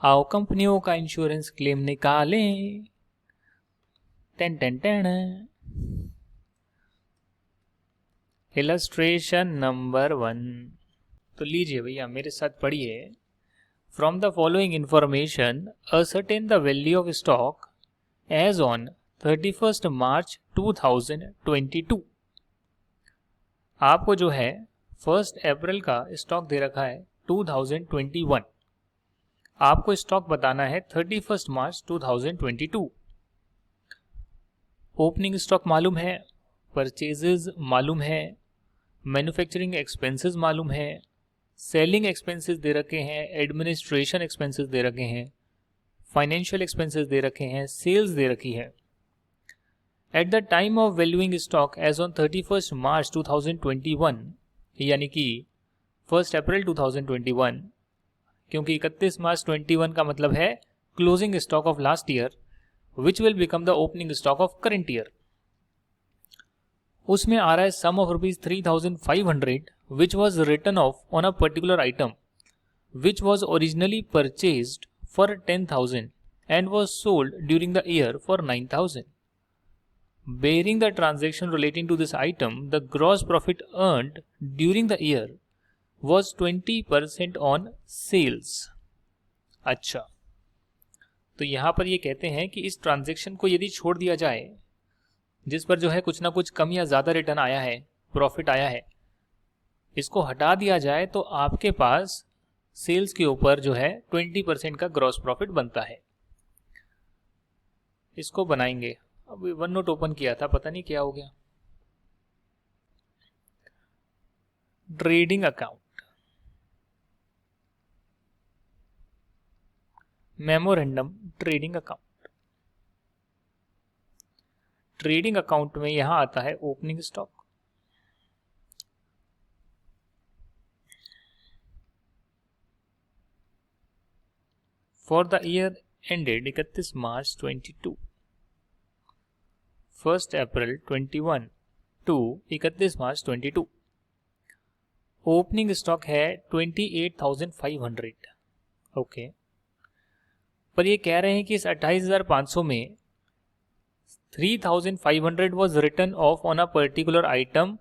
आओ कंपनियों का इंश्योरेंस क्लेम निकालें। Ten ten ten. Illustration number 1। तो लीजिए भैया मेरे साथ पढ़िए। From the following information ascertain the value of stock as on 31 March 2022। आपको जो है 1 अप्रैल का स्टॉक दे रखा है 2021। आपको स्टॉक बताना है 31 मार्च 2022। ओपनिंग स्टॉक मालूम है, परचेजेस मालूम है, मैन्युफैक्चरिंग एक्सपेंसेस मालूम है, सेलिंग एक्सपेंसेस दे रखे हैं, एडमिनिस्ट्रेशन एक्सपेंसेस दे रखे हैं, फाइनेंशियल एक्सपेंसेस दे रखे हैं, सेल्स दे रखी है। At the time of valuing stock as on 31 March 2021, यानी कि 1 अप्रैल 2021, क्योंकि 31 मार्च 21 का मतलब है closing stock of last year which will become the opening stock of current year. उसमें आ रहा है sum of ₹3,500 which was written off on a particular item which was originally purchased for 10,000 and was sold during the year for 9,000। Bearing the transaction relating to this item, the gross profit earned during the year was 20% on sales। अच्छा, तो यहां पर ये कहते हैं कि इस transaction को यदि छोड़ दिया जाए जिस पर जो है कुछ ना कुछ कम या ज्यादा रिटर्न आया है, प्रॉफिट आया है, इसको हटा दिया जाए तो आपके पास सेल्स के ऊपर जो है 20% का ग्रॉस प्रॉफिट बनता है। इसको बनाएंगे। अभी वन नोट ओपन किया था, पता नहीं क्या हो गया। Trading account, memorandum trading account. Trading account में यहां आता है opening stock, for the year ended 31 March 22, 1 April 21 to 31 March 22। Opening stock है 28,500। ओके, पर ये कह रहे हैं कि इस 28,500 में 3,500 was return of on a particular item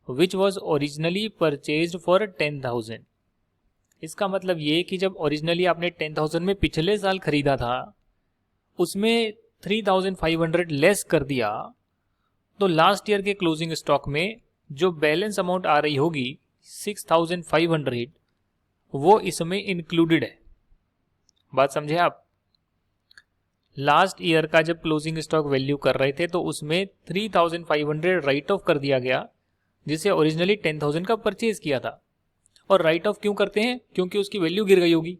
which was originally purchased for 10,000। इसका मतलब ये कि जब ओरिजिनली आपने 10,000 में पिछले साल खरीदा था उसमें 3,500 लेस कर दिया, तो लास्ट ईयर के क्लोजिंग स्टॉक में जो बैलेंस अमाउंट आ रही होगी 6,500 वो इसमें इंक्लूडेड है। बात समझे आप? लास्ट ईयर का जब क्लोजिंग स्टॉक वैल्यू कर रहे थे तो उसमें 3,500 राइट ऑफ कर दिया गया जिसे ओरिजिनली 10,000 का परचेज किया था। और राइट ऑफ क्यों करते हैं? क्योंकि उसकी वैल्यू गिर गई होगी।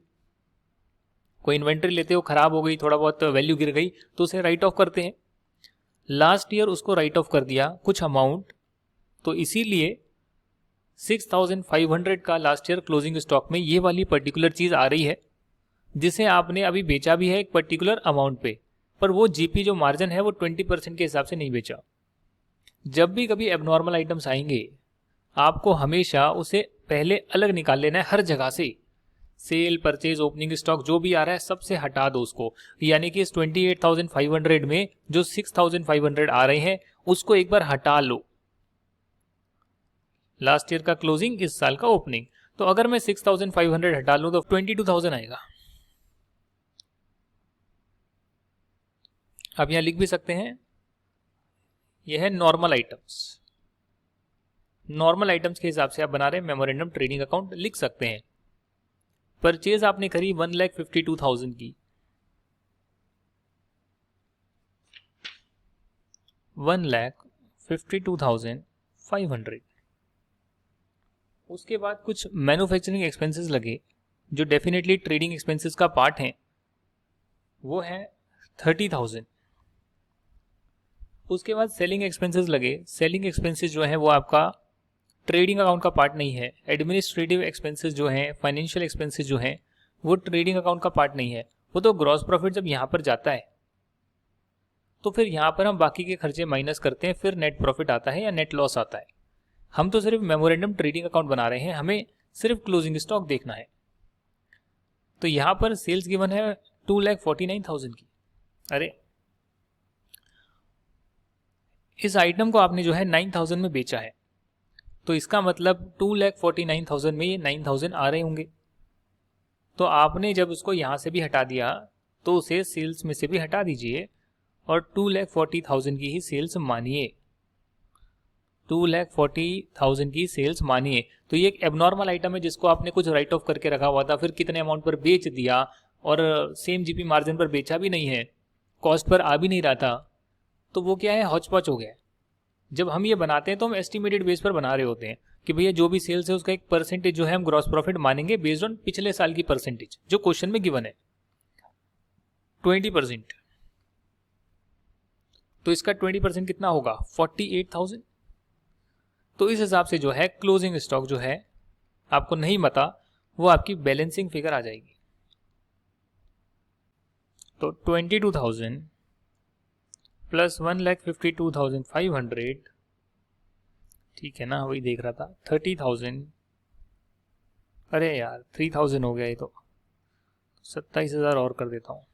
कोई इन्वेंट्री लेते हो, खराब हो गई, थोड़ा बहुत वैल्यू गिर गई तो उसे राइट ऑफ करते हैं। लास्ट ईयर उसको राइट ऑफ कर दिया कुछ अमाउंट, तो इसीलिए 6,500 का लास्ट ईयर क्लोजिंग स्टॉक में ये वाली पर्टिकुलर चीज आ रही है जिसे आपने अभी बेचा भी है एक पर्टिकुलर अमाउंट पे, पर वो जीपी जो मार्जिन है वो 20% के हिसाब से नहीं बेचा। जब भी कभी एबनॉर्मल आइटम्स आएंगे आपको हमेशा उसे पहले अलग निकाल लेना है हर जगह से। सेल, परचेज, ओपनिंग स्टॉक जो भी आ रहा है सबसे हटा दो उसको। यानी कि इस 28,500 में जो 6,500 आ रहे हैं उसको एक बार हटा लो। लास्ट ईयर का क्लोजिंग, इस साल का ओपनिंग। तो अगर मैं 6,500 हटा लूं तो 22,000 आएगा। आप यहां लिख भी सकते हैं, यह है नॉर्मल आइटम्स। नॉर्मल आइटम्स के हिसाब से आप बना रहे हैं मेमोरेंडम ट्रेडिंग अकाउंट, लिख सकते हैं। परचेज आपने करी 1,52,000 की, 1,52,500। उसके बाद कुछ मैन्युफैक्चरिंग एक्सपेंसेस लगे जो डेफिनेटली ट्रेडिंग एक्सपेंसेस का पार्ट हैं, वो है 30,000। उसके बाद सेलिंग एक्सपेंसेस लगे। सेलिंग एक्सपेंसेस जो है वो आपका ट्रेडिंग अकाउंट का पार्ट नहीं है। एडमिनिस्ट्रेटिव एक्सपेंसेस जो हैं, फाइनेंशियल एक्सपेंसेस जो हैं, वो ट्रेडिंग अकाउंट का पार्ट नहीं है। वो तो ग्रॉस प्रॉफिट जब यहाँ पर जाता है तो फिर यहाँ पर हम बाकी के खर्चे माइनस करते हैं, फिर नेट प्रॉफिट आता है या नेट लॉस आता है। हम तो सिर्फ मेमोरेंडम ट्रेडिंग अकाउंट बना रहे हैं, हमें सिर्फ क्लोजिंग स्टॉक देखना है। तो यहाँ पर सेल्स गिवन है 2,49,000 की। अरे इस आइटम को आपने जो है 9,000 में बेचा है, तो इसका मतलब 2,49,000 में ये 9,000 आ रहे होंगे। तो आपने जब उसको यहाँ से भी हटा दिया तो उसे सेल्स में से भी हटा दीजिए और 2,40,000 की ही सेल्स मानिए, 2,40,000 की सेल्स मानिए। तो ये एक एबनॉर्मल आइटम है जिसको आपने कुछ राइट ऑफ करके रखा हुआ था, फिर कितने अमाउंट पर बेच दिया और सेम जीपी मार्जिन पर बेचा भी नहीं है, कॉस्ट पर आ भी नहीं रहा था, तो वो क्या है, हौच पौच हो गया। जब हम ये बनाते हैं तो हम एस्टिमेटेड बेस पर बना रहे होते हैं कि भैया जो भी सेल्स है उसका एक परसेंटेज जो है हम ग्रॉस प्रॉफिट मानेंगे बेस्ड ऑन पिछले साल की परसेंटेज जो क्वेश्चन में गिवन है 20%। तो इसका 20% कितना होगा, 48,000। तो इस हिसाब से जो है क्लोजिंग स्टॉक जो है आपको नहीं पता, वो आपकी बैलेंसिंग फिगर आ जाएगी। तो 22,000 प्लस 1,52,500, ठीक है ना, वही देख रहा था। 30,000, अरे यार 3,000 हो गया, ये तो 27,000 और कर देता हूँ।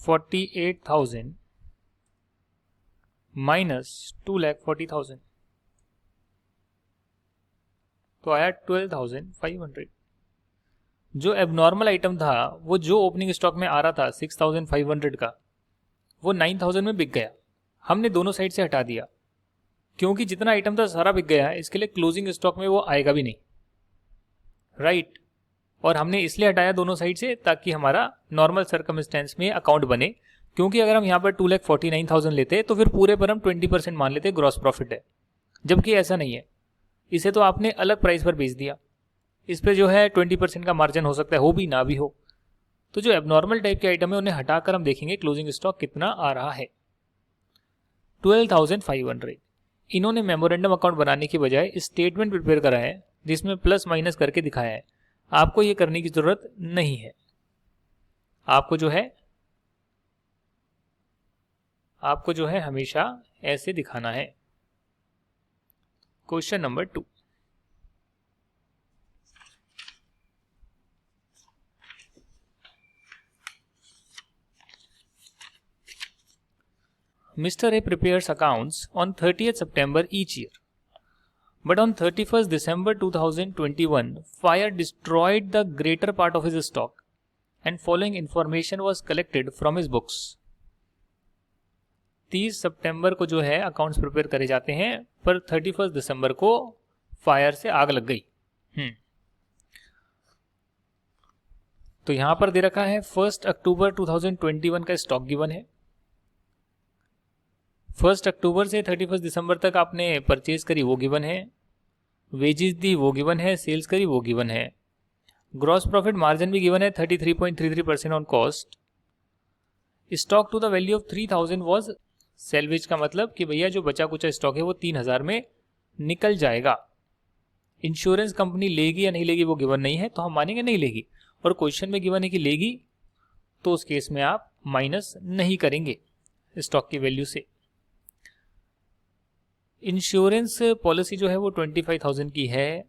48,000 माइनस 2,40,000 तो आया 12,500। जो एबनॉर्मल आइटम था वो जो ओपनिंग स्टॉक में आ रहा था 6,500 का, वो 9,000 में बिक गया। हमने दोनों साइड से हटा दिया क्योंकि जितना आइटम था सारा बिक गया है, इसके लिए क्लोजिंग स्टॉक में वो आएगा भी नहीं, राइट। और हमने इसलिए हटाया दोनों साइड से ताकि हमारा नॉर्मल सर्कमस्टेंस में अकाउंट बने, क्योंकि अगर हम यहाँ पर 2,49,000 लेते तो फिर पूरे पर हम 20% मान लेते ग्रॉस प्रॉफिट है, जबकि ऐसा नहीं है। इसे तो आपने अलग प्राइस पर बेच दिया, इस पर जो है 20% का मार्जिन हो सकता है, हो भी ना भी हो। तो जो एबनॉर्मल टाइप के आइटम है उन्हें हटाकर हम देखेंगे क्लोजिंग स्टॉक कितना आ रहा है, 12,500। इन्होंने मेमोरेंडम अकाउंट बनाने की बजाय स्टेटमेंट प्रिपेयर करा है जिसमें प्लस माइनस करके दिखाया है। आपको ये करने की जरूरत नहीं है, आपको जो है हमेशा ऐसे दिखाना है। Question number 2, Mr. A prepares accounts on 30th September each year. But on 31st December 2021, fire destroyed the greater part of his stock and following information was collected from his books. 30 सितंबर को जो है accounts prepare करे जाते हैं, पर 31 दिसंबर को fire से आग लग गई। तो यहां पर दे रखा है 1 अक्टूबर 2021 का स्टॉक गिवन है। 1 अक्टूबर से 31 दिसंबर तक आपने परचेज करी वो गिवन है, वेजेस दी वो गिवन है, सेल्स करी वो गिवन है, ग्रॉस प्रॉफिट मार्जिन भी गिवन है 33.33% on cost. Stock to the value of 3,000 was salvage, का मतलब कि भैया जो बचा कुचा स्टॉक है वो 3,000 में निकल जाएगा। इंश्योरेंस कंपनी लेगी या नहीं लेगी वो गिवन नहीं है, तो हम मानेंगे नहीं लेगी, और क्वेश्चन में गिवन है कि लेगी, तो उस केस में आप माइनस नहीं करेंगे स्टॉक की वैल्यू से। इंश्योरेंस पॉलिसी जो है वो 25,000 की है,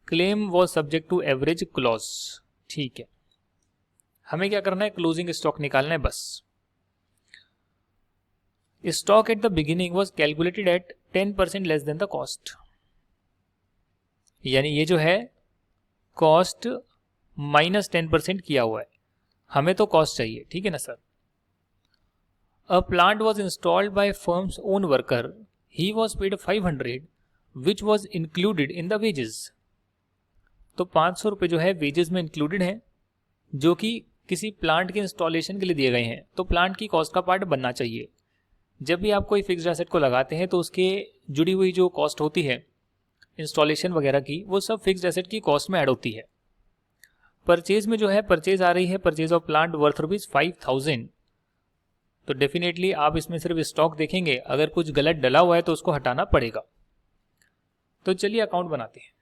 claim was subject to average clause, ठीक है। हमें क्या करना है, क्लोजिंग स्टॉक निकालना है बस। Stock at the beginning was calculated at 10% less than the cost, यानी ये जो है कॉस्ट माइनस 10% किया हुआ है, हमें तो कॉस्ट चाहिए, ठीक है ना sir. A plant was installed by firm's own worker, he was paid 500 which was included in the wages. तो 500 रुपये जो है वेजेस में इंक्लूडेड है, जो कि किसी प्लांट के इंस्टॉलेशन के लिए दिए गए हैं, तो प्लांट की कॉस्ट का पार्ट बनना चाहिए। जब भी आप कोई फिक्स्ड एसेट को लगाते हैं तो उसके जुड़ी हुई जो कॉस्ट होती है इंस्टॉलेशन वगैरह की, वो सब फिक्स्ड एसेट की कॉस्ट में ऐड होती है। परचेज में जो है परचेज आ रही है, परचेज ऑफ प्लांट वर्थ ₹5,000, तो डेफिनेटली आप इसमें सिर्फ स्टॉक देखेंगे, अगर कुछ गलत डला हुआ है तो उसको हटाना पड़ेगा। तो चलिए अकाउंट बनाते हैं।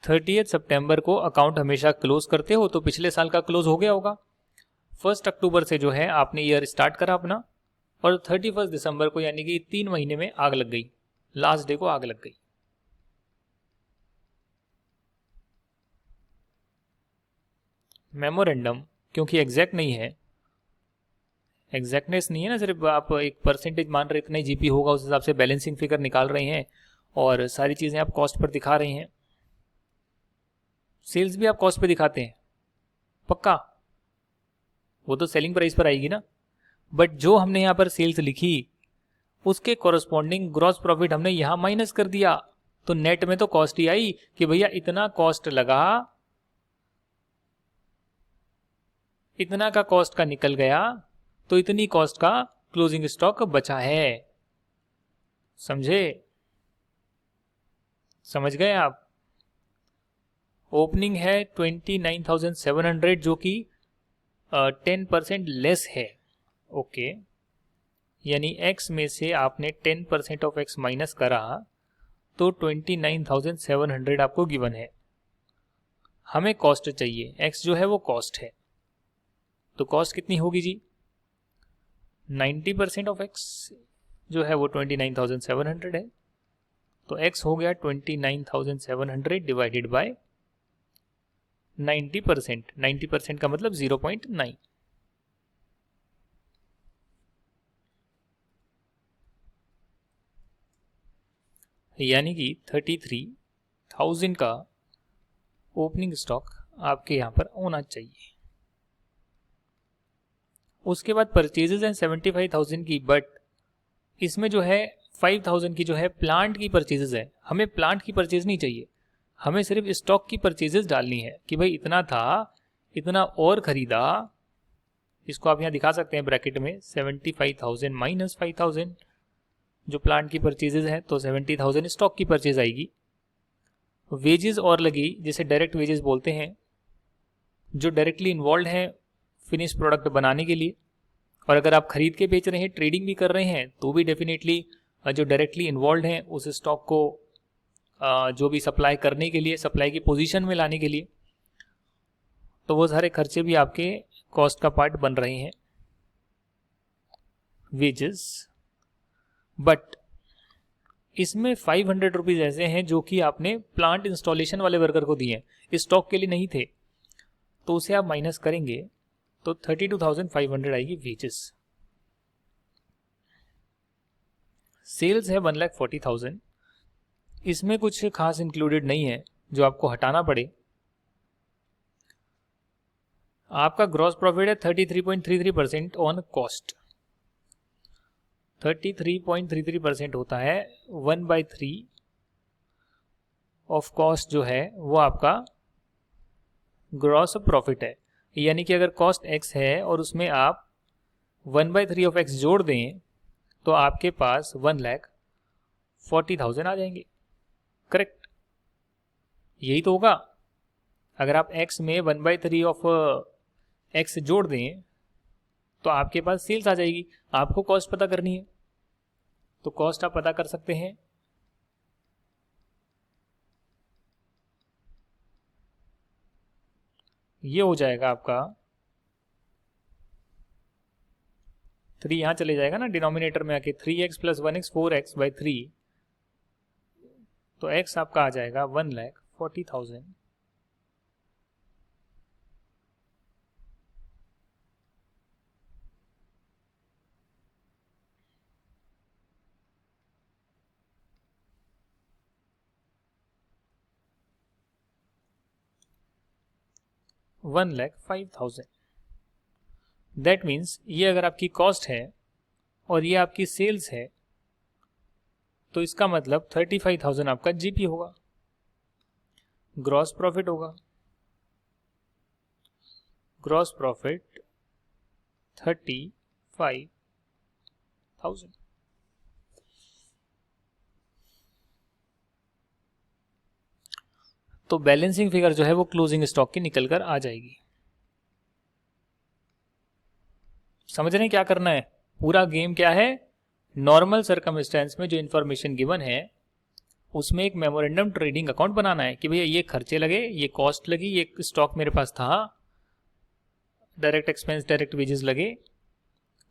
थर्टीएथ सितंबर को अकाउंट हमेशा क्लोज करते हो, तो पिछले साल का क्लोज हो गया होगा। 1 अक्टूबर से जो है आपने ईयर स्टार्ट करा अपना, और 31 दिसंबर को यानी कि 3 महीने में आग लग गई, लास्ट डे को आग लग गई। मेमोरेंडम क्योंकि एग्जैक्ट नहीं है, एग्जैक्टनेस नहीं है ना, सिर्फ आप एक परसेंटेज मान रहे इतना ही जीपी होगा, उस हिसाब से बैलेंसिंग फिगर निकाल रहे हैं और सारी चीज़ें आप कॉस्ट पर दिखा रहे हैं। सेल्स भी आप कॉस्ट पे दिखाते हैं पक्का, वो तो सेलिंग प्राइस पर आएगी ना, बट जो हमने यहाँ पर सेल्स लिखी उसके कॉरस्पॉन्डिंग ग्रॉस प्रॉफिट हमने यहाँ माइनस कर दिया, तो नेट में तो कॉस्ट ही आई कि भैया इतना कॉस्ट लगा, इतना का कॉस्ट का निकल गया, तो इतनी कॉस्ट का क्लोजिंग स्टॉक बचा है। समझे? समझ गए आप? ओपनिंग है 29,700 जो कि 10% लेस है। ओके, यानी x में से आपने 10% ऑफ x माइनस करा तो 29,700 आपको गिवन है। हमें कॉस्ट चाहिए, x जो है वो कॉस्ट है, तो कॉस्ट कितनी होगी जी? 90% ऑफ x जो है वो 29,700 है, तो x हो गया 29,700 डिवाइडेड बाय 90%। 90% का मतलब 0.9। यानी कि 33,000 का ओपनिंग स्टॉक आपके यहाँ पर होना चाहिए। उसके बाद परचेजेज हैं 75,000 की, बट इसमें जो है 5,000 की जो है प्लांट की परचेजेज है। हमें प्लांट की परचेज नहीं चाहिए, हमें सिर्फ स्टॉक की परचेजेज डालनी है कि भाई इतना था, इतना और खरीदा। इसको आप यहाँ दिखा सकते हैं ब्रैकेट में, 75,000 माइनस 5,000 जो प्लांट की परचेजेज है, तो 70,000 स्टॉक की परचेज आएगी। वेजेस और लगी, जिसे डायरेक्ट वेजेस बोलते हैं, जो डायरेक्टली इन्वॉल्व हैं फिनिश प्रोडक्ट बनाने के लिए। और अगर आप खरीद के बेच रहे हैं, ट्रेडिंग भी कर रहे हैं, तो भी डेफिनेटली जो डायरेक्टली इन्वॉल्व हैं उस स्टॉक को जो भी सप्लाई करने के लिए, सप्लाई की पोजीशन में लाने के लिए, तो वो सारे खर्चे भी आपके कॉस्ट का पार्ट बन रहे हैं, वेजेस। बट इसमें 500 रुपीज ऐसे हैं जो कि आपने प्लांट इंस्टॉलेशन वाले वर्कर को दिए, स्टॉक के लिए नहीं थे, तो उसे आप माइनस करेंगे तो 32,500 आएगी वेजेस। सेल्स है 1,40,000, इसमें कुछ खास इंक्लूडेड नहीं है जो आपको हटाना पड़े। आपका ग्रॉस प्रॉफिट है 33.33% ऑन कॉस्ट। 33.33% होता है 1/3 ऑफ कॉस्ट, जो है वो आपका ग्रॉस प्रॉफिट है। यानी कि अगर कॉस्ट x है और उसमें आप 1/3 ऑफ x जोड़ दें तो आपके पास 1,40,000 आ जाएंगे। करेक्ट? यही तो होगा। अगर आप x में 1/3 ऑफ x जोड़ दें तो आपके पास सेल्स आ जाएगी। आपको कॉस्ट पता करनी है, तो कॉस्ट आप पता कर सकते हैं। ये हो जाएगा आपका 3, यहां चले जाएगा ना डिनोमिनेटर में आके, 3x + 1x 4x/3, तो x आपका आ जाएगा 1,40,000। $1,05,000। दैट मीन्स ये अगर आपकी कॉस्ट है और ये आपकी सेल्स है, तो इसका मतलब 35,000 आपका जीपी होगा, ग्रॉस प्रॉफिट होगा। Gross profit 35,000। तो बैलेंसिंग फिगर जो है वो क्लोजिंग स्टॉक की निकल कर आ जाएगी। समझ रहे हैं क्या करना है? पूरा गेम क्या है? नॉर्मल सर्कमस्टेंस में जो इन्फॉर्मेशन गिवन है उसमें एक मेमोरेंडम ट्रेडिंग अकाउंट बनाना है कि भैया ये खर्चे लगे, ये कॉस्ट लगी, ये स्टॉक मेरे पास था, डायरेक्ट एक्सपेंस, डायरेक्ट वेजेस लगे,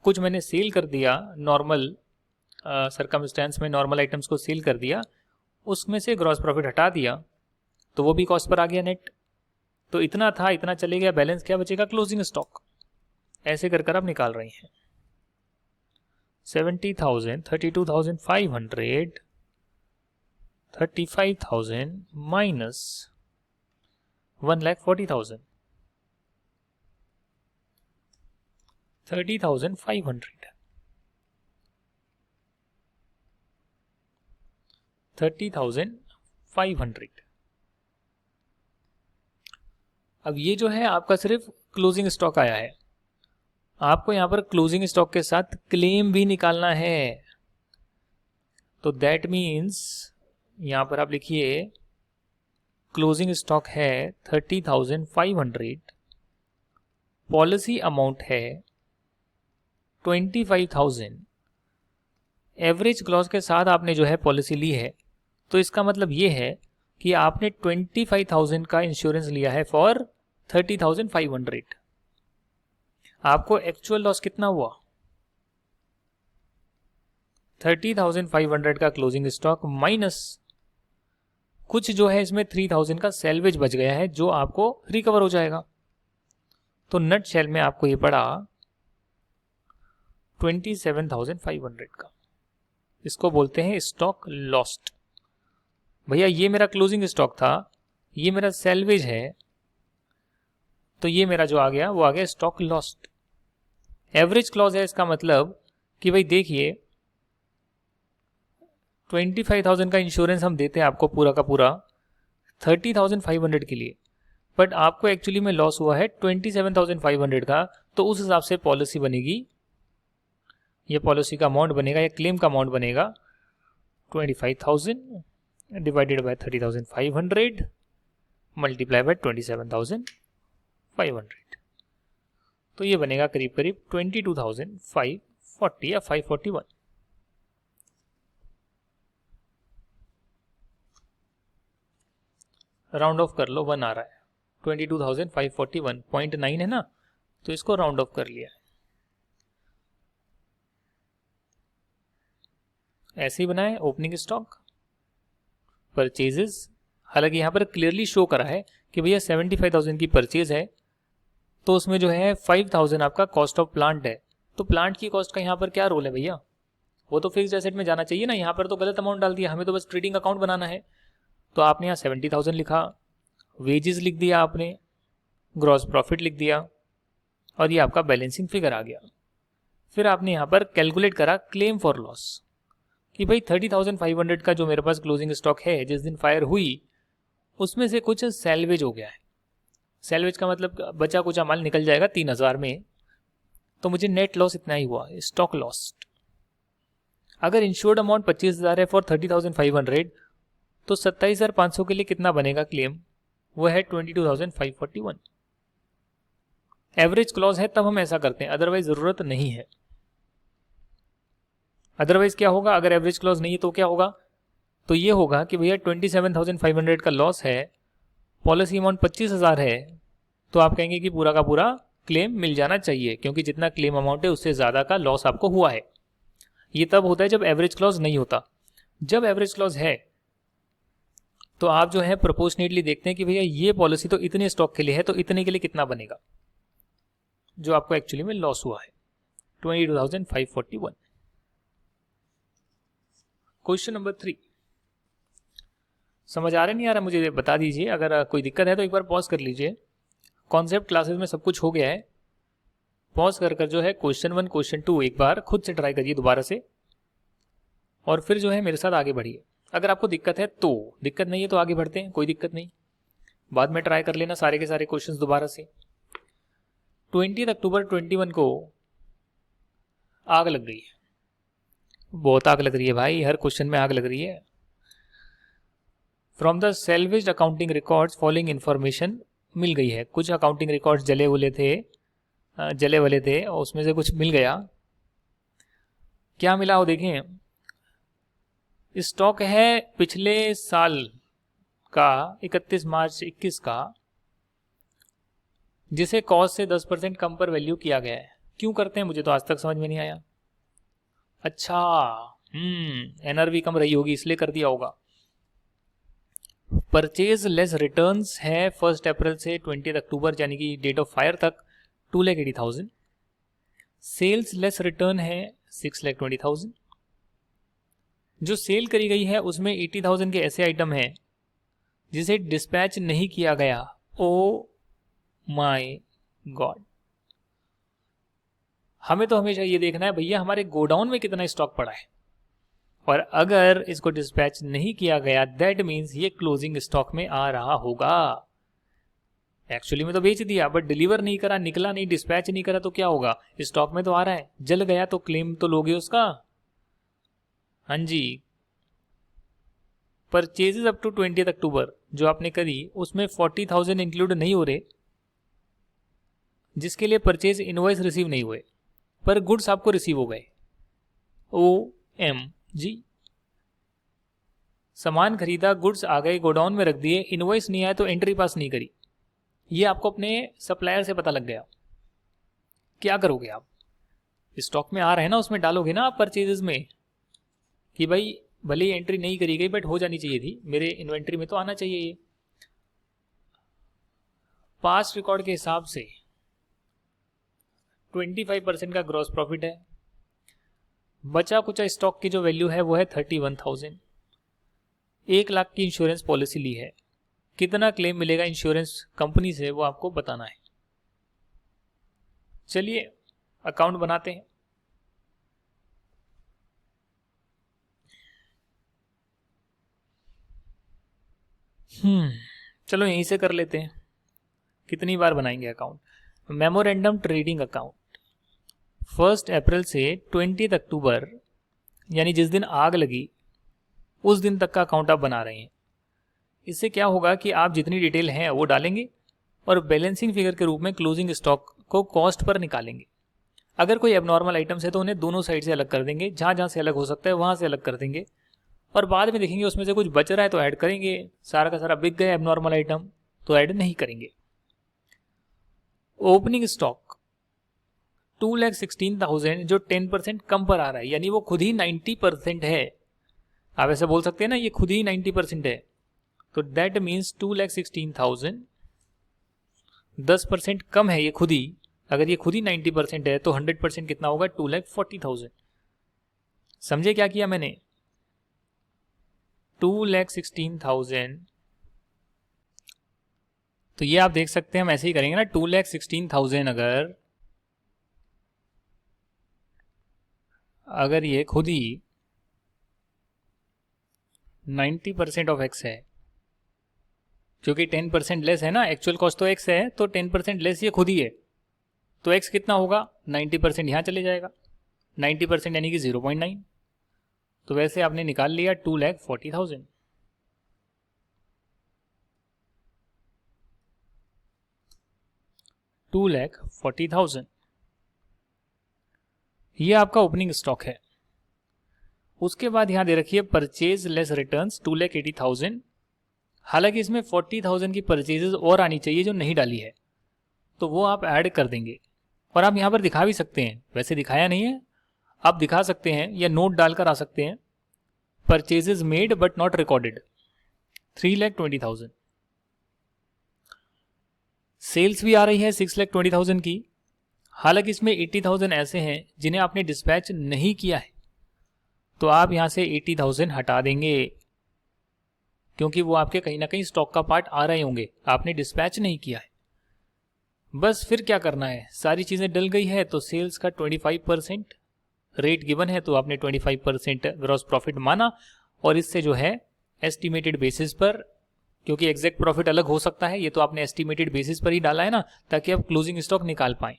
कुछ मैंने सेल कर दिया, नॉर्मल सर्कमस्टेंस में नॉर्मल आइटम्स को सेल कर दिया, उसमें से ग्रॉस प्रॉफिट हटा दिया तो वो भी कॉस्ट पर आ गया नेट। तो इतना था, इतना चले गया, बैलेंस क्या बचेगा? Closing stock. ऐसे कर कर आप निकाल रहे हैं। 70,000, 32,500, 35,000 माइनस 1,40,000, 30,500, 30,500। अब ये जो है आपका सिर्फ क्लोजिंग स्टॉक आया है, आपको यहां पर क्लोजिंग स्टॉक के साथ क्लेम भी निकालना है। तो दैट मीन्स यहां पर आप लिखिए क्लोजिंग स्टॉक है 30,500, पॉलिसी अमाउंट है 25,000, एवरेज क्लॉज के साथ आपने जो है पॉलिसी ली है, तो इसका मतलब ये है कि आपने 25,000 का इंश्योरेंस लिया है फॉर 30,500। आपको एक्चुअल लॉस कितना हुआ? 30,500 का क्लोजिंग स्टॉक माइनस कुछ जो है इसमें 3,000 का सेल्वेज बच गया है जो आपको रिकवर हो जाएगा। तो नट शेल में आपको ये पड़ा 27,500 का। इसको बोलते हैं स्टॉक लॉस्ट। भैया ये मेरा क्लोजिंग स्टॉक था, ये मेरा सेल्वेज है, तो ये मेरा जो आ गया वो आ गया स्टॉक लॉस्ट। एवरेज क्लॉज है, इसका मतलब कि भाई देखिए 25,000 का इंश्योरेंस हम देते हैं आपको पूरा का पूरा 30,500 के लिए, बट आपको एक्चुअली में लॉस हुआ है 27,500 का, तो उस हिसाब से पॉलिसी बनेगी, ये पॉलिसी का अमाउंट बनेगा, या क्लेम का अमाउंट बनेगा 25,000 डिवाइडेड बाय 30,500 मल्टीप्लाई बाय 27,500, तो ये बनेगा करीब करीब 22,540 या 541। राउंड ऑफ कर लो, 1 आ रहा है, 22,541.9 है ना, तो इसको राउंड ऑफ कर लिया है। ऐसे ही बनाए ओपनिंग स्टॉक, परचेजेस। हालांकि यहाँ पर क्लियरली शो करा है कि भैया 75,000 की परचेज है, तो उसमें जो है 5,000 आपका कॉस्ट ऑफ प्लांट है। तो प्लांट की कॉस्ट का यहाँ पर क्या रोल है भैया? वो तो फिक्स्ड एसेट में जाना चाहिए ना, यहाँ पर तो गलत अमाउंट डाल दिया, हमें तो बस ट्रेडिंग अकाउंट बनाना है। तो आपने यहाँ 70,000 लिखा, वेजेस लिख दिया आपने, ग्रॉस प्रॉफिट लिख दिया, और ये आपका बैलेंसिंग फिगर आ गया। फिर आपने यहाँ पर कैलकुलेट करा क्लेम फॉर लॉस कि भाई 30,500 का जो मेरे पास क्लोजिंग स्टॉक है जिस दिन फायर हुई, उसमें से कुछ सेल्वेज हो गया है। सेल्वेज का मतलब बचा कुछ माल निकल जाएगा 3,000 में, तो मुझे नेट लॉस इतना ही हुआ, स्टॉक लॉस्ट। अगर इंश्योर्ड अमाउंट 25,000 है फॉर 30,500, तो 27,500 के लिए कितना बनेगा क्लेम? वो है 22,541। एवरेज क्लॉज है तब हम ऐसा करते हैं, अदरवाइज जरूरत नहीं है। अदरवाइज क्या होगा? अगर एवरेज क्लॉज नहीं है तो क्या होगा? तो ये होगा कि भैया 27,500 का लॉस है, पॉलिसी अमाउंट 25,000 है, तो आप कहेंगे कि पूरा का पूरा क्लेम मिल जाना चाहिए, क्योंकि जितना क्लेम अमाउंट है उससे ज़्यादा का लॉस आपको हुआ है। ये तब होता है जब एवरेज क्लॉज नहीं होता। जब एवरेज क्लॉज है तो आप जो है प्रोपोर्शनेटली देखते हैं कि भैया ये पॉलिसी तो इतने स्टॉक के लिए है, तो इतने के लिए कितना बनेगा, जो आपको एक्चुअली में लॉस हुआ है 22,541। क्वेश्चन नंबर 3 समझ आ रहा नहीं आ रहा मुझे बता दीजिए, अगर कोई दिक्कत है तो एक बार पॉज कर लीजिए। कॉन्सेप्ट क्लासेस में सब कुछ हो गया है, पॉज कर कर जो है क्वेश्चन 1 क्वेश्चन 2 एक बार खुद से ट्राई करिए दोबारा से, और फिर जो है मेरे साथ आगे बढ़िए। अगर आपको दिक्कत है तो, दिक्कत नहीं है तो आगे बढ़ते हैं, कोई दिक्कत नहीं, बाद में ट्राई कर लेना सारे के सारे क्वेश्चंस दोबारा से। 20 अक्टूबर 21 को आग लग गई है, बहुत आग लग रही है भाई, हर क्वेश्चन में आग लग रही है। From the salvage accounting records following information मिल गई है, कुछ अकाउंटिंग रिकॉर्ड्स जले वाले थे और उसमें से कुछ मिल गया। क्या मिला वो देखें, स्टॉक है पिछले साल का 31 मार्च 21 का, जिसे कॉस्ट से 10% कम पर वैल्यू किया गया है। क्यों करते हैं मुझे तो आज तक समझ में नहीं आया। अच्छा, एनआरवी कम रही होगी इसलिए कर दिया होगा। परचेज लेस रिटर्न्स है 1 अप्रैल से 20 अक्टूबर यानी कि डेट ऑफ फायर तक 2,80,000। सेल्स लेस रिटर्न है 6,20,000। जो सेल करी गई है उसमें 80,000 के ऐसे आइटम हैं जिसे डिस्पैच नहीं किया गया। ओ माय गॉड, हमें तो हमेशा ये देखना है भैया हमारे गोडाउन में कितना स्टॉक पड़ा है, और अगर इसको डिस्पैच नहीं किया गया दैट मीन्स ये क्लोजिंग स्टॉक में आ रहा होगा। एक्चुअली में तो बेच दिया बट डिलीवर नहीं करा, निकला नहीं, डिस्पैच नहीं करा, तो क्या होगा, स्टॉक में तो आ रहा है, जल गया तो क्लेम तो लोगे उसका। हाँ जी, परचेजेस अप टू 20 अक्टूबर जो आपने करी उसमें 40,000 इंक्लूड नहीं हो रहे, जिसके लिए परचेज इनवॉइस रिसीव नहीं हुए पर गुड्स आपको रिसीव हो गए। OMG, सामान खरीदा, गुड्स आ गए, गोडाउन में रख दिए, इनवॉइस नहीं आया तो एंट्री पास नहीं करी, ये आपको अपने सप्लायर से पता लग गया। क्या करोगे आप, स्टॉक में आ रहा है ना उसमें डालोगे ना आप परचेजेस में कि भाई भले ही एंट्री नहीं करी गई बट हो जानी चाहिए थी, मेरे इन्वेंट्री में तो आना चाहिए ये। पास्ट रिकॉर्ड के हिसाब से 25% का ग्रॉस प्रॉफिट है। बचा कुचा स्टॉक की जो वैल्यू है वो है 31,000। 1,00,000 की इंश्योरेंस पॉलिसी ली है, कितना क्लेम मिलेगा इंश्योरेंस कंपनी से वो आपको बताना है। चलिए अकाउंट बनाते हैं। चलो यहीं से कर लेते हैं, कितनी बार बनाएंगे अकाउंट। मेमोरेंडम ट्रेडिंग अकाउंट 1 अप्रैल से 20 अक्टूबर यानी जिस दिन आग लगी उस दिन तक का अकाउंट आप बना रहे हैं। इससे क्या होगा कि आप जितनी डिटेल है वो डालेंगे और बैलेंसिंग फिगर के रूप में क्लोजिंग स्टॉक को कॉस्ट पर निकालेंगे। अगर कोई एबनॉर्मल आइटम्स है तो उन्हें दोनों साइड से अलग कर देंगे, जहाँ जहाँ से अलग हो सकता है वहाँ से अलग कर देंगे, और बाद में देखेंगे उसमें से कुछ बच रहा है तो ऐड करेंगे, सारा का सारा बिक गया एबनॉर्मल आइटम तो ऐड नहीं करेंगे। ओपनिंग स्टॉक 2,16,000 जो 10% कम पर आ रहा है, यानी वो खुद ही 90% है। आप ऐसे बोल सकते हैं ना, ये खुद ही 90% है, तो दैट मीन्स 2,16,000 10% कम है ये खुद ही। अगर ये खुद ही 90% है तो 100% कितना होगा, 2,40,000। समझे क्या किया मैंने, 2,16,000, तो ये आप देख सकते हैं हम ऐसे ही करेंगे ना, 2,16,000 अगर ये खुद ही 90% ऑफ एक्स है, क्योंकि 10% लेस है ना, एक्चुअल कॉस्ट तो एक्स है तो 10% लेस ये खुद ही है, तो एक्स कितना होगा, 90% यहाँ चले जाएगा, 90% यानी कि 0.9, तो वैसे आपने निकाल लिया 2,40,000। $2,40,000 ये आपका ओपनिंग स्टॉक है। उसके बाद यहां दे रखिए परचेज लेस रिटर्न्स 2,80,000। हालांकि इसमें 40,000 की परचेजेस और आनी चाहिए जो नहीं डाली है, तो वो आप ऐड कर देंगे, और आप यहां पर दिखा भी सकते हैं, वैसे दिखाया नहीं है, आप दिखा सकते हैं या नोट डालकर आ सकते हैं, purchases made but not recorded 3,20,000। Sales भी आ रही है 6,20,000 की, हालांकि इसमें 80,000 ऐसे हैं जिन्हें आपने डिस्पैच नहीं किया है, तो आप यहां से 80,000 हटा देंगे, क्योंकि वो आपके कहीं ना कहीं स्टॉक का पार्ट आ रहे होंगे, आपने डिस्पैच नहीं किया है। बस फिर क्या करना है, सारी चीज़ें डल गई है तो सेल्स का 25% रेट गिवन है, तो आपने 25% ग्रॉस प्रॉफिट माना, और इससे जो है एस्टिमेटेड बेसिस पर, क्योंकि एग्जैक्ट प्रॉफिट अलग हो सकता है, ये तो आपने एस्टिमेटेड बेसिस पर ही डाला है ना, ताकि आप क्लोजिंग स्टॉक निकाल पाएं,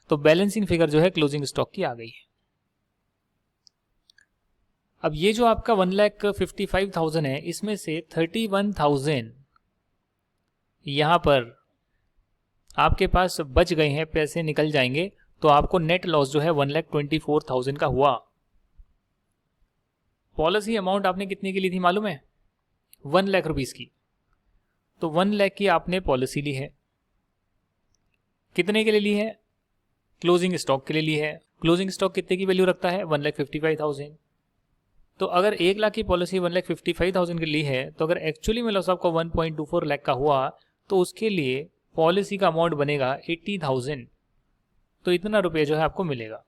तो बैलेंसिंग फिगर जो है क्लोजिंग स्टॉक की आ गई है। अब ये जो आपका 1,55,000 है, इसमें से 31,000 यहां पर आपके पास बच गए हैं, पैसे निकल जाएंगे, तो आपको नेट लॉस जो है 1,24,000 का हुआ। पॉलिसी अमाउंट आपने कितने की ली थी मालूम है, 1 लाख रुपीस की, तो 1 लाख की आपने पॉलिसी ली है। कितने के लिए ली है, क्लोजिंग स्टॉक के लिए ली है। क्लोजिंग स्टॉक कितने की वैल्यू रखता है? 1,55,000। तो अगर 1 लाख की पॉलिसी 1,55,000 की ली है, तो अगर एक्चुअली में लॉस आपका 1.24 लाख का हुआ तो उसके लिए पॉलिसी का अमाउंट बनेगा 80,000। तो इतना रुपये जो है आपको मिलेगा।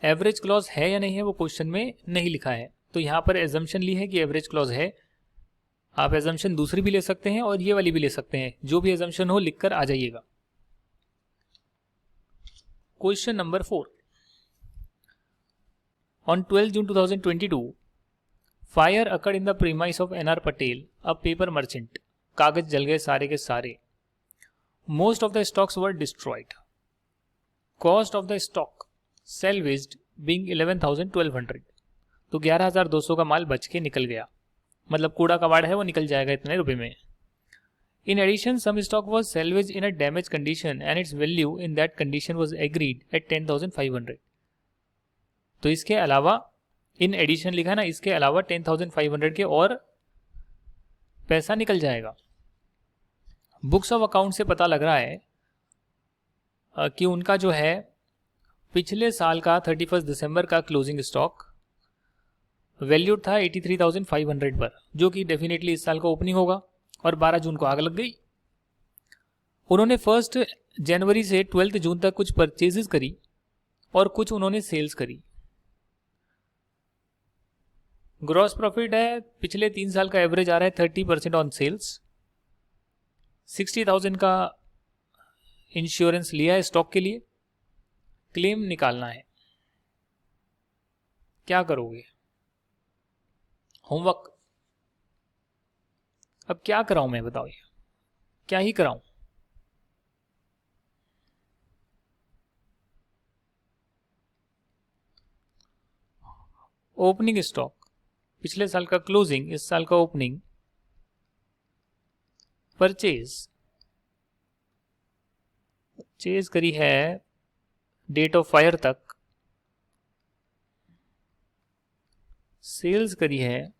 एवरेज क्लॉज है या नहीं है वो क्वेश्चन में नहीं लिखा है, तो यहां पर एजम्पशन ली है कि एवरेज क्लॉज है। आप एजम्पशन दूसरी भी ले सकते हैं और ये वाली भी ले सकते हैं, जो भी एजम्पशन हो लिखकर आ जाइएगा। Question number 4, on 12 June 2022 fire occurred in the premise of NR Patel, a paper merchant. कागज जल गए सारे के सारे। Most of the stocks were destroyed. Cost of the stock salvaged being 11,1200। तो 11,200 का माल बच के निकल गया, मतलब कूड़ा कबाड़ है वो निकल जाएगा इतने रुपए में। In addition some stock was salvage in a damage condition and its value in that condition was agreed at 10,500। तो इसके अलावा इन एडिशन लिखा है ना, इसके अलावा 10,500 के और पैसा निकल जाएगा। बुक्स ऑफ अकाउंट से पता लग रहा है कि उनका जो है पिछले साल का 31 दिसंबर का क्लोजिंग स्टॉक वैल्यूड था 83,500 पर, जो कि डेफिनेटली इस साल का ओपनिंग होगा, और 12 जून को आग लग गई। उन्होंने 1 जनवरी से 12 जून तक कुछ परचेजेस करी और कुछ उन्होंने सेल्स करी। ग्रॉस प्रॉफिट है, पिछले 3 साल का एवरेज आ रहा है 30% ऑन सेल्स। 60,000 का इंश्योरेंस लिया है स्टॉक के लिए। क्लेम निकालना है, क्या करोगे? होमवर्क। अब क्या कराऊं मैं, बताओ, ये क्या ही कराऊं? ओपनिंग स्टॉक, पिछले साल का क्लोजिंग, इस साल का ओपनिंग, परचेज करी है डेट ऑफ फायर तक, सेल्स करी है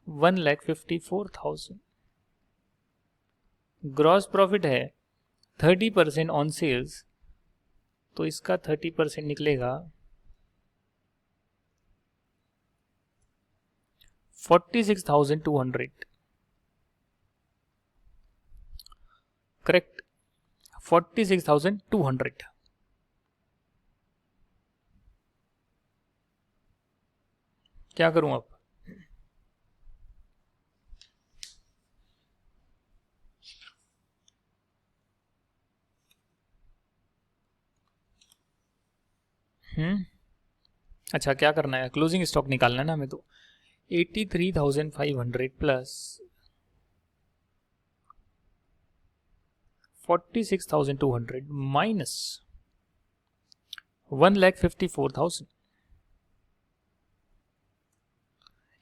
1,54,000, ग्रॉस प्रॉफिट है 30% ऑन सेल्स, तो इसका 30% निकलेगा 46,200। करेक्ट, 46,200। क्या करूं अब? अच्छा, क्या करना है? क्लोजिंग स्टॉक निकालना है ना हमें, तो 83,500 प्लस 46,200 माइनस 1,54,000,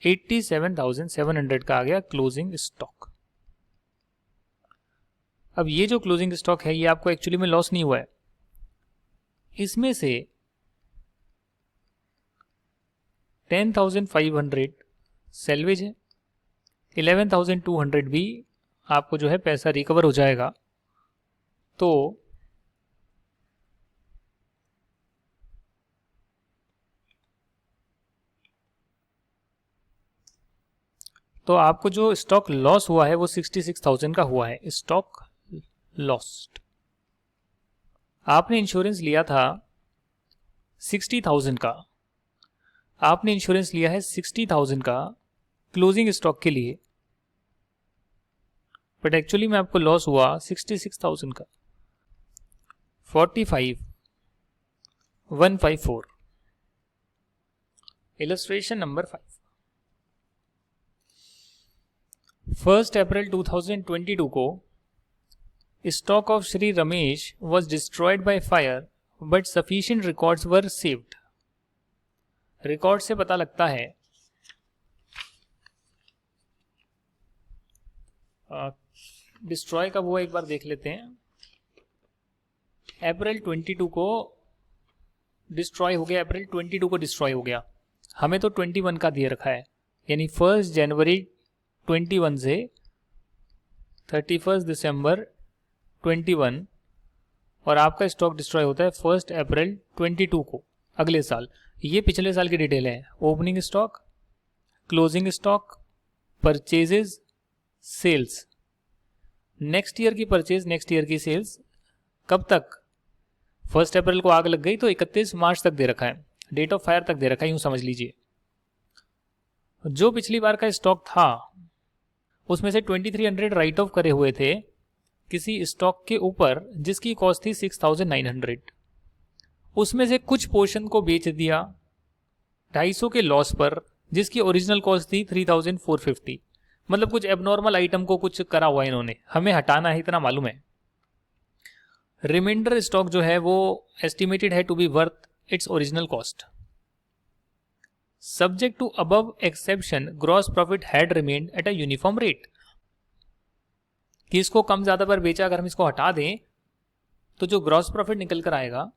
87,700 का आ गया क्लोजिंग स्टॉक। अब ये जो क्लोजिंग स्टॉक है ये आपको एक्चुअली में लॉस नहीं हुआ है, इसमें से 10,500 सेल्वेज है, 11,200 भी आपको जो है पैसा रिकवर हो जाएगा। तो आपको जो स्टॉक लॉस हुआ है वो 66,000 का हुआ है, स्टॉक लॉस्ट। आपने इंश्योरेंस लिया था 60,000 का, आपने इंश्योरेंस लिया है 60,000 का क्लोजिंग स्टॉक के लिए, बट एक्चुअली में आपको लॉस हुआ 66,000 का। 45,154। इलस्ट्रेशन नंबर 5, 1 अप्रैल 2022 को stock of Shri Ramesh was destroyed by fire but sufficient records were saved. Record से पता लगता है डिस्ट्रॉय कब हुआ, एक बार देख लेते हैं। अप्रैल 22 को डिस्ट्रॉय हो गया, अप्रैल 22 को डिस्ट्रॉय हो गया। हमें तो 21 का दे रखा है, यानी 1 जनवरी 21 से 31 दिसंबर 21 और आपका स्टॉक डिस्ट्रॉय होता है 1 अप्रैल 22 को, अगले साल। ये पिछले साल की डिटेल है। Opening stock, closing stock, purchases, sales, next year की परचेज, नेक्स्ट ईयर की सेल्स कब तक? 1 अप्रैल को आग लग गई तो 31 मार्च तक दे रखा है, डेट ऑफ फायर तक दे रखा है, यूं समझ लीजिए। जो पिछली बार का स्टॉक था उसमें से 2300 राइट ऑफ करे हुए थे किसी स्टॉक के ऊपर जिसकी कॉस्ट थी 6900। उसमें से कुछ पोर्शन को बेच दिया 250 के लॉस पर, जिसकी ओरिजिनल कॉस्ट थी 3450। मतलब कुछ एबनॉर्मल आइटम को कुछ करा हुआ इन्होंने, हमें हटाना है, इतना मालूम है। रिमाइंडर स्टॉक जो है वो एस्टिमेटेड है to be worth its original cost. Subject to above exception gross profit had remained at a uniform rate. कि इसको कम ज्यादा पर बेचा, अगर हम इसको हटा दें तो जो ग्रॉस प्रॉफिट निकल कर आएगा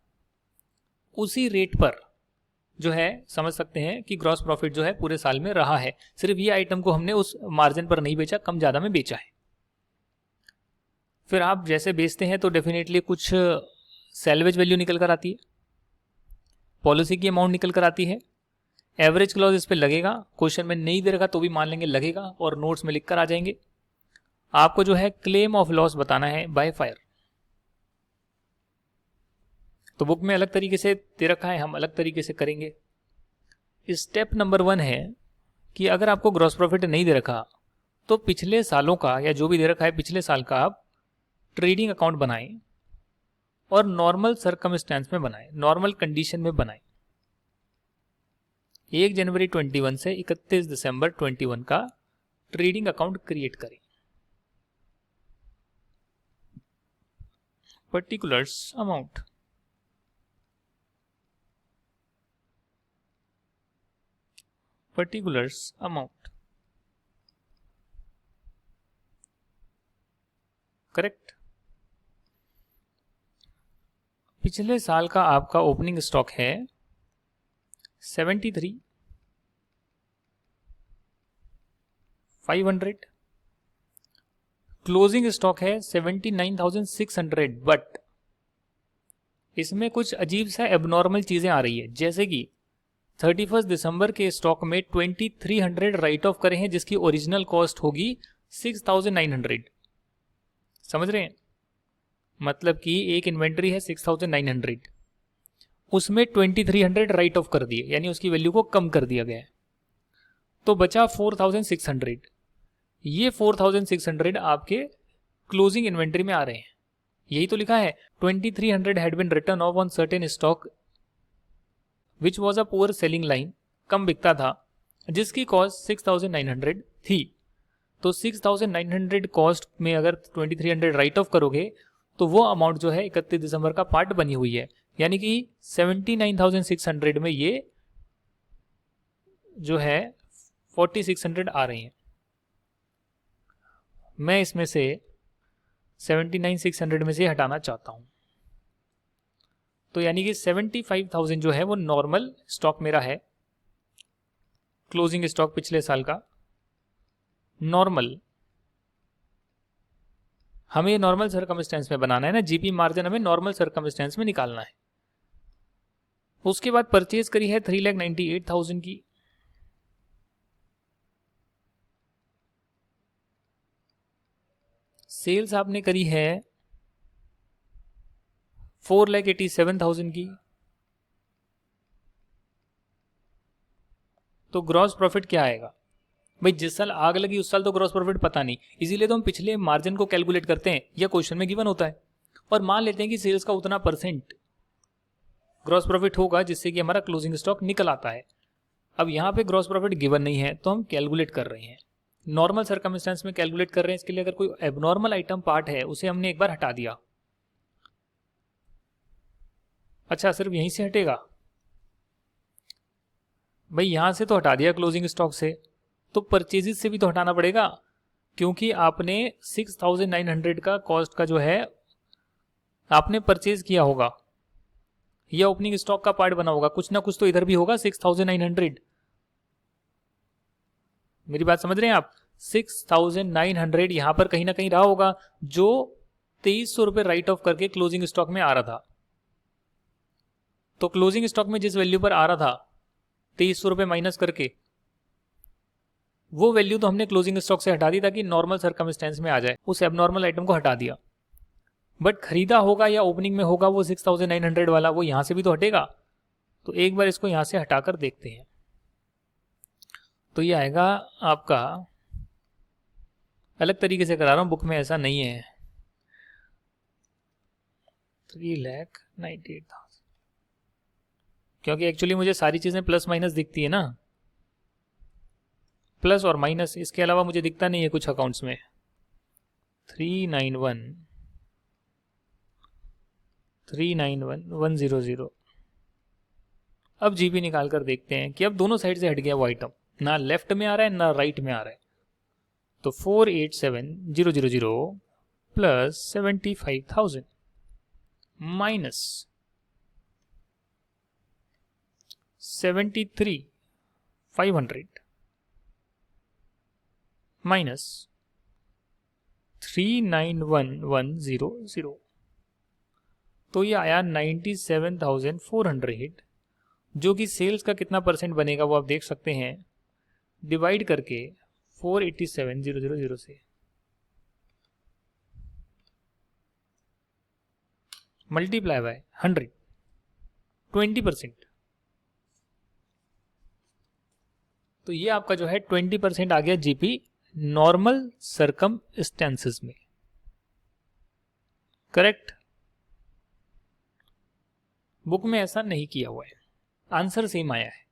उसी रेट पर जो है समझ सकते हैं कि ग्रॉस प्रॉफिट जो है पूरे साल में रहा है। सिर्फ ये आइटम को हमने उस मार्जिन पर नहीं बेचा, कम ज्यादा में बेचा है। फिर आप जैसे बेचते हैं तो डेफिनेटली कुछ सैल्वेज वैल्यू निकल कर आती है, पॉलिसी की अमाउंट निकल कर आती है, एवरेज क्लॉज इस पे लगेगा। क्वेश्चन में नहीं दे रखा तो भी मान लेंगे लगेगा, और नोट्स में लिख कर आ जाएंगे। आपको जो है क्लेम ऑफ लॉस बताना है बाय फायर। तो बुक में अलग तरीके से दे रखा है, हम अलग तरीके से करेंगे। स्टेप नंबर 1 है कि अगर आपको ग्रॉस प्रॉफिट नहीं दे रखा तो पिछले सालों का या जो भी दे रखा है पिछले साल का आप ट्रेडिंग अकाउंट बनाएं और नॉर्मल सर्कमस्टेंस में बनाएं, नॉर्मल कंडीशन में बनाएं। 1 जनवरी 21 से 31 दिसंबर 21 का ट्रेडिंग अकाउंट क्रिएट करें। Particulars amount, particulars amount, correct. पिछले साल का आपका ओपनिंग स्टॉक है 73,500, क्लोजिंग स्टॉक है 79,600। बट इसमें कुछ अजीब सा एबनॉर्मल चीजें आ रही है, जैसे कि 31 दिसंबर के स्टॉक में 2300 राइट ऑफ करे हैं जिसकी ओरिजिनल कॉस्ट होगी 6900। समझ रहे हैं? मतलब कि एक इन्वेंट्री है 6900, उसमें 2300 राइट ऑफ कर दिए, यानी उसकी वैल्यू को कम कर दिया गया है, तो बचा 4600। ये 4600 आपके क्लोजिंग इन्वेंट्री में आ रहे हैं। यही तो लिखा है 2300 had been written off on certain stock which was a poor selling line, कम बिकता था, जिसकी कॉस्ट 6900 थी। तो 6900 कॉस्ट में अगर 2300 राइट ऑफ करोगे तो वो अमाउंट जो है 31 दिसंबर का पार्ट बनी हुई है, यानी कि 79,600 में ये जो है 4600 आ रही हैं। मैं इसमें से 79,600 में से हटाना चाहता हूं, तो यानी कि 75,000 जो है वो नॉर्मल स्टॉक मेरा है, क्लोजिंग स्टॉक पिछले साल का नॉर्मल। हमें नॉर्मल सर्कमस्टेंस में बनाना है ना, जीपी मार्जिन हमें नॉर्मल सर्कमस्टेंस में निकालना है। उसके बाद परचेज करी है 3,98,000 की, सेल्स आपने करी है 4,87,000 की। तो ग्रॉस प्रॉफिट क्या आएगा भाई? जिस साल आग लगी उस साल तो ग्रॉस प्रॉफिट पता नहीं, इसीलिए तो हम पिछले मार्जिन को कैलकुलेट करते हैं, या क्वेश्चन में गिवन होता है, और मान लेते हैं कि सेल्स का उतना परसेंट ग्रॉस प्रॉफिट होगा जिससे कि हमारा क्लोजिंग स्टॉक निकल आता है। अब यहाँ पे ग्रॉस प्रॉफिट गिवन नहीं है तो हम कैलकुलेट कर रहे हैं, नॉर्मल सर्कमस्टेंस में कैलकुलेट कर रहे हैं। इसके लिए अगर कोई एबनॉर्मल आइटम पार्ट है उसे हमने एक बार हटा दिया। अच्छा, सिर्फ यहीं से हटेगा भाई? यहां से तो हटा दिया क्लोजिंग स्टॉक से, तो परचेजेस से भी तो हटाना पड़ेगा, क्योंकि आपने 6900 का कॉस्ट का जो है आपने परचेज किया होगा, या ओपनिंग स्टॉक का पार्ट बना होगा, कुछ ना कुछ तो इधर भी होगा 6900। मेरी बात समझ रहे हैं आप? 6900 यहां पर कहीं ना कहीं रहा होगा, जो 2300 राइट ऑफ करके क्लोजिंग स्टॉक में आ रहा था। तो क्लोजिंग स्टॉक में जिस वैल्यू पर आ रहा था 2300 माइनस करके, वो वैल्यू तो हमने क्लोजिंग स्टॉक से हटा दी ताकि नॉर्मल सर्कमस्टेंस में आ जाए, उस एबनॉर्मल आइटम को हटा दिया। बट खरीदा होगा या ओपनिंग में होगा वो 6900 वाला, वो यहां से भी तो हटेगा। तो एक बार इसको यहां से हटाकर देखते हैं। तो ये आएगा आपका, अलग तरीके से करा रहा हूं, बुक में ऐसा नहीं है, 3,98,000, क्योंकि एक्चुअली मुझे सारी चीजें प्लस माइनस दिखती है ना, प्लस और माइनस, इसके अलावा मुझे दिखता नहीं है कुछ अकाउंट्स में। 391,100। अब जीपी निकाल कर देखते हैं कि अब दोनों साइड से हट गया वो आइटम, ना लेफ्ट में आ रहा है ना राइट में आ रहा है। तो 487,000 प्लस 75,000 माइनस 73,500 माइनस 391,100, तो ये आया 97,400, जो कि सेल्स का कितना परसेंट बनेगा वो आप देख सकते हैं, डिवाइड करके 487,000 से मल्टीप्लाई बाय 100, 20%। तो ये आपका जो है 20% आ गया जीपी नॉर्मल सर्कमस्टेंसेस में, करेक्ट। बुक में ऐसा नहीं किया हुआ है, आंसर सेम आया है,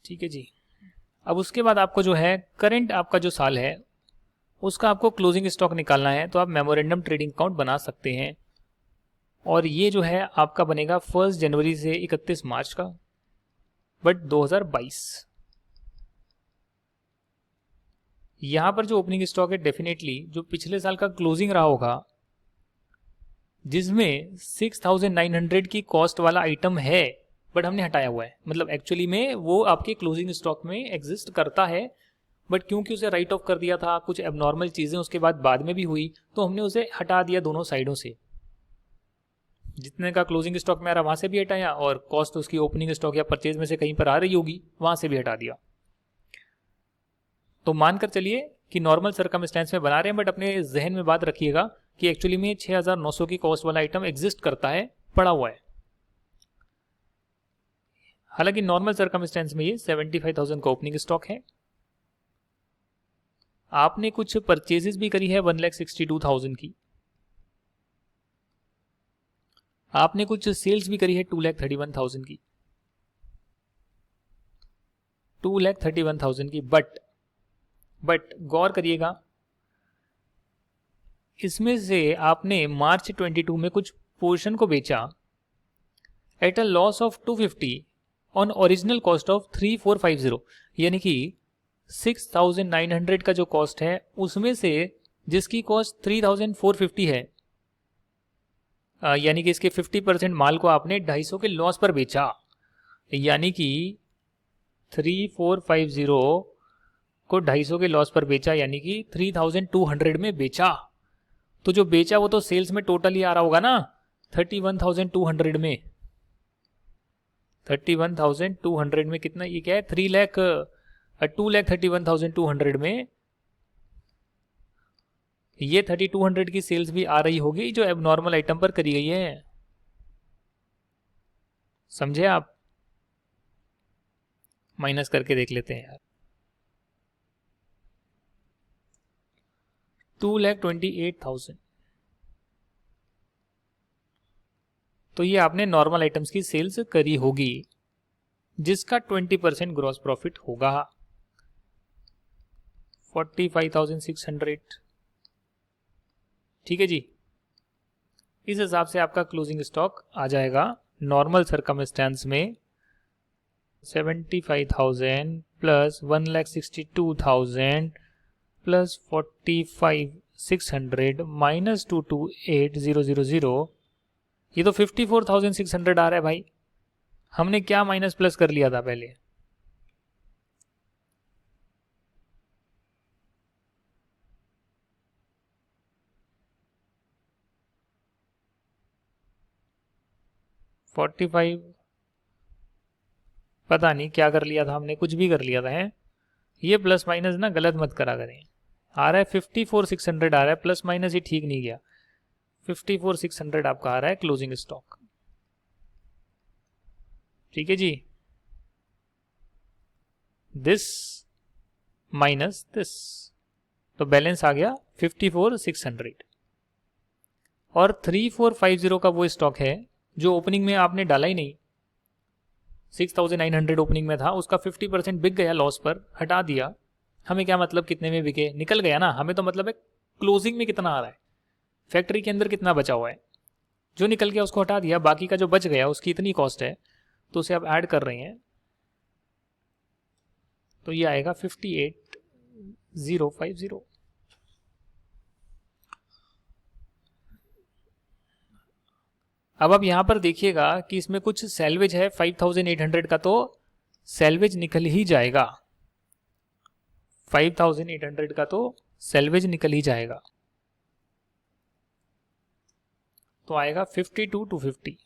ठीक है जी। अब उसके बाद आपको जो है करंट आपका जो साल है उसका आपको क्लोजिंग स्टॉक निकालना है, तो आप मेमोरेंडम ट्रेडिंग अकाउंट बना सकते हैं। और ये जो है आपका बनेगा 1 जनवरी से 31 मार्च का, बट 2022। यहां पर जो ओपनिंग स्टॉक है डेफिनेटली जो पिछले साल का क्लोजिंग रहा होगा, जिसमें 6,900 की कॉस्ट वाला आइटम है बट हमने हटाया हुआ है, मतलब एक्चुअली में वो आपके क्लोजिंग स्टॉक में एग्जिस्ट करता है, बट क्योंकि उसे राइट ऑफ कर दिया था, कुछ एबनॉर्मल चीजें उसके बाद में भी हुई, तो हमने उसे हटा दिया दोनों साइडों से। जितने का क्लोजिंग स्टॉक में आ रहा वहां से भी हटाया, और कॉस्ट उसकी ओपनिंग स्टॉक या परचेज में से कहीं पर आ रही होगी वहां से भी हटा दिया। तो मानकर चलिए कि नॉर्मल सर्कमस्टेंस में बना रहे हैं, बट अपने जहन में बात रखिएगा कि एक्चुअली में 6,900 की कॉस्ट वाला आइटम एग्जिस्ट करता है, पड़ा हुआ है। हालांकि नॉर्मल सर्कमस्टेंस में ये 75,000 का ओपनिंग स्टॉक है। आपने कुछ परचेजेस भी करी है 1,62,000 की, आपने कुछ सेल्स भी करी है 2,31,000 की, 2,31,000 की, बट गौर करिएगा, इसमें से आपने मार्च 22 में कुछ पोर्शन को बेचा at a loss of 250 on original cost of 3,450, यानी कि 6,900 का जो कॉस्ट है उसमें से जिसकी कॉस्ट 3,450 है, यानी कि इसके 50% माल को आपने 250 के लॉस पर बेचा, यानी कि 3,450 को 250 के लॉस पर बेचा, यानी कि 3,200 में बेचा। तो जो बेचा वो तो सेल्स में टोटल ही आ रहा होगा ना, 31,200 में, 31,200 में कितना, ये क्या है, 2,31,200 में ये 3,200 की सेल्स भी आ रही होगी जो एबनॉर्मल आइटम पर करी गई है। समझे आप? माइनस करके देख लेते हैं यार। 2,28,000, तो ये आपने नॉर्मल आइटम्स की सेल्स करी होगी जिसका 20% ग्रॉस प्रॉफिट होगा 45,600। ठीक है जी, इस हिसाब से आपका क्लोजिंग स्टॉक आ जाएगा नॉर्मल सर्कमस्टेंस में 75,000 प्लस 1,62,000 प्लस 45,600 माइनस 228,000, ये तो 54,600 आ रहा है भाई। हमने क्या माइनस प्लस कर लिया था पहले? 45, पता नहीं क्या कर लिया था हमने, कुछ भी कर लिया था है। ये प्लस माइनस ना गलत मत करा करें। आ रहा है 54,600 आ रहा है, प्लस माइनस ही ठीक नहीं गया। 54,600 आपका आ रहा है क्लोजिंग स्टॉक। ठीक है जी, दिस माइनस दिस, तो बैलेंस आ गया 54,600। और 3450 का वो स्टॉक है जो ओपनिंग में आपने डाला ही नहीं, 6,900 ओपनिंग में था, उसका 50% बिक गया लॉस पर, हटा दिया। हमें क्या मतलब कितने में बिके, निकल गया ना, हमें तो मतलब है क्लोजिंग में कितना आ रहा है, फैक्ट्री के अंदर कितना बचा हुआ है, जो निकल गया उसको हटा दिया, बाकी का जो बच गया उसकी इतनी कॉस्ट है, तो उसे आप ऐड कर रहे हैं, तो ये आएगा 58,050। अब आप यहां पर देखिएगा कि इसमें कुछ सैलवेज है 5,800 का, तो सैलवेज निकल ही जाएगा, 5,800 का तो सैलवेज निकल ही जाएगा, तो आएगा 52,250।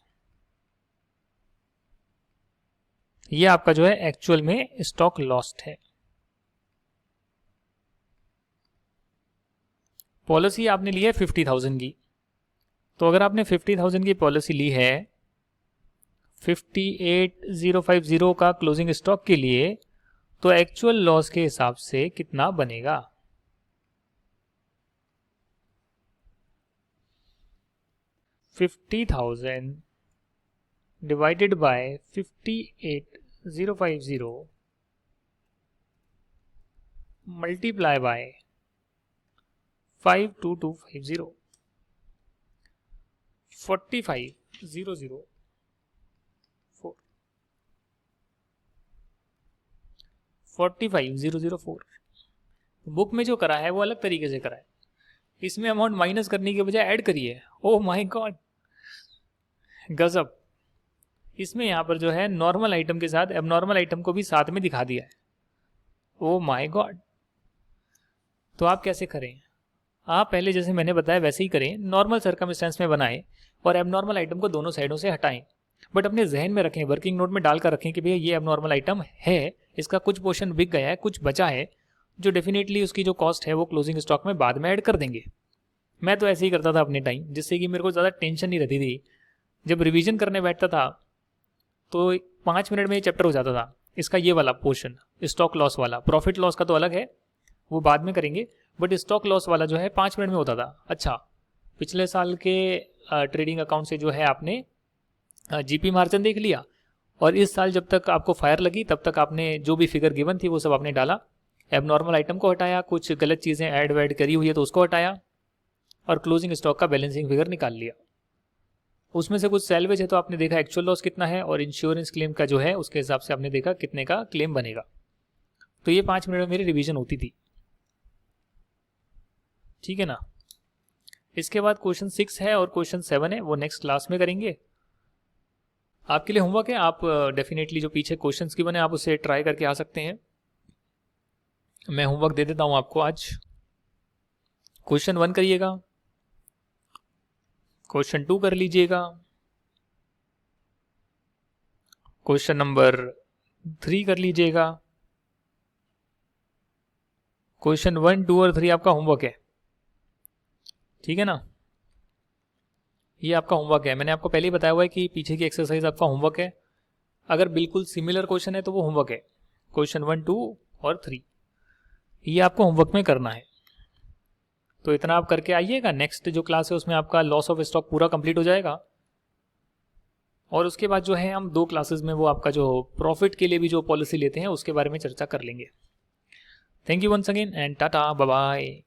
ये आपका जो है एक्चुअल में स्टॉक लॉस्ट है। पॉलिसी आपने ली है 50,000 की, तो अगर आपने 50,000 की पॉलिसी ली है 58,050 का क्लोजिंग स्टॉक के लिए, तो एक्चुअल लॉस के हिसाब से कितना बनेगा, 50,000 divided by 58,050 multiply by 52,250, 45,004, 45,004। Book में जो करा है वो अलग तरीके से करा है, इसमें अमाउंट माइनस करने के बजाय ऐड करिए। ओह माय गॉड, गजब। इसमें यहाँ पर जो है नॉर्मल आइटम के साथ एबनॉर्मल आइटम को भी साथ में दिखा दिया है। Oh my God. तो आप कैसे करें, आप पहले जैसे मैंने बताया वैसे ही करें, नॉर्मल सर्कमस्टेंस में बनाएं और एबनॉर्मल आइटम को दोनों साइडों से हटाएं, बट अपने जहन में रखें, वर्किंग नोट में डालकर रखें कि भैया ये एबनॉर्मल आइटम है, इसका कुछ पोर्शन बिक गया है, कुछ बचा है, जो डेफिनेटली उसकी जो कॉस्ट है वो क्लोजिंग स्टॉक में बाद में ऐड कर देंगे। मैं तो ऐसे ही करता था अपने टाइम, जिससे कि मेरे को ज़्यादा टेंशन नहीं रहती थी। जब रिवीजन करने बैठता था तो 5 मिनट में ये चैप्टर हो जाता था, इसका ये वाला पोर्शन स्टॉक लॉस वाला, प्रॉफिट लॉस का तो अलग है, वो बाद में करेंगे, बट स्टॉक लॉस वाला जो है 5 मिनट में होता था। अच्छा, पिछले साल के ट्रेडिंग अकाउंट से जो है आपने जीपी मार्जिन देख लिया, और इस साल जब तक आपको फायर लगी तब तक आपने जो भी फिगर गिवन थी वो सब आपने डाला, एबनॉर्मल आइटम को हटाया, कुछ गलत चीज़ें ऐड वैड करी हुई है तो उसको हटाया, और क्लोजिंग स्टॉक का बैलेंसिंग फिगर निकाल लिया। उसमें से कुछ सैलवेज है तो आपने देखा एक्चुअल लॉस कितना है, और इंश्योरेंस क्लेम का जो है उसके हिसाब से आपने देखा कितने का क्लेम बनेगा। तो ये 5 मिनट में मेरी रिवीजन होती थी, ठीक है ना। इसके बाद क्वेश्चन 6 है और क्वेश्चन 7 है, वो नेक्स्ट क्लास में करेंगे। आपके लिए होमवर्क है, आप डेफिनेटली जो पीछे क्वेश्चंस की बने आप उसे ट्राई करके आ सकते हैं। मैं होमवर्क दे देता हूं आपको आज। क्वेश्चन 1 करिएगा, क्वेश्चन 2 कर लीजिएगा, क्वेश्चन नंबर 3 कर लीजिएगा। क्वेश्चन 1, 2 और 3 आपका होमवर्क है, ठीक है ना। ये आपका होमवर्क है, मैंने आपको पहले ही बताया हुआ है कि पीछे की एक्सरसाइज आपका होमवर्क है। अगर बिल्कुल सिमिलर क्वेश्चन है तो वो होमवर्क है, क्वेश्चन 1, 2 और 3 ये आपको होमवर्क में करना है। तो इतना आप करके आइएगा, नेक्स्ट जो क्लास है उसमें आपका लॉस ऑफ स्टॉक पूरा कंप्लीट हो जाएगा, और उसके बाद जो है हम 2 क्लासेस में वो आपका जो प्रॉफिट के लिए भी जो पॉलिसी लेते हैं उसके बारे में चर्चा कर लेंगे। Thank you once again and tata bye bye.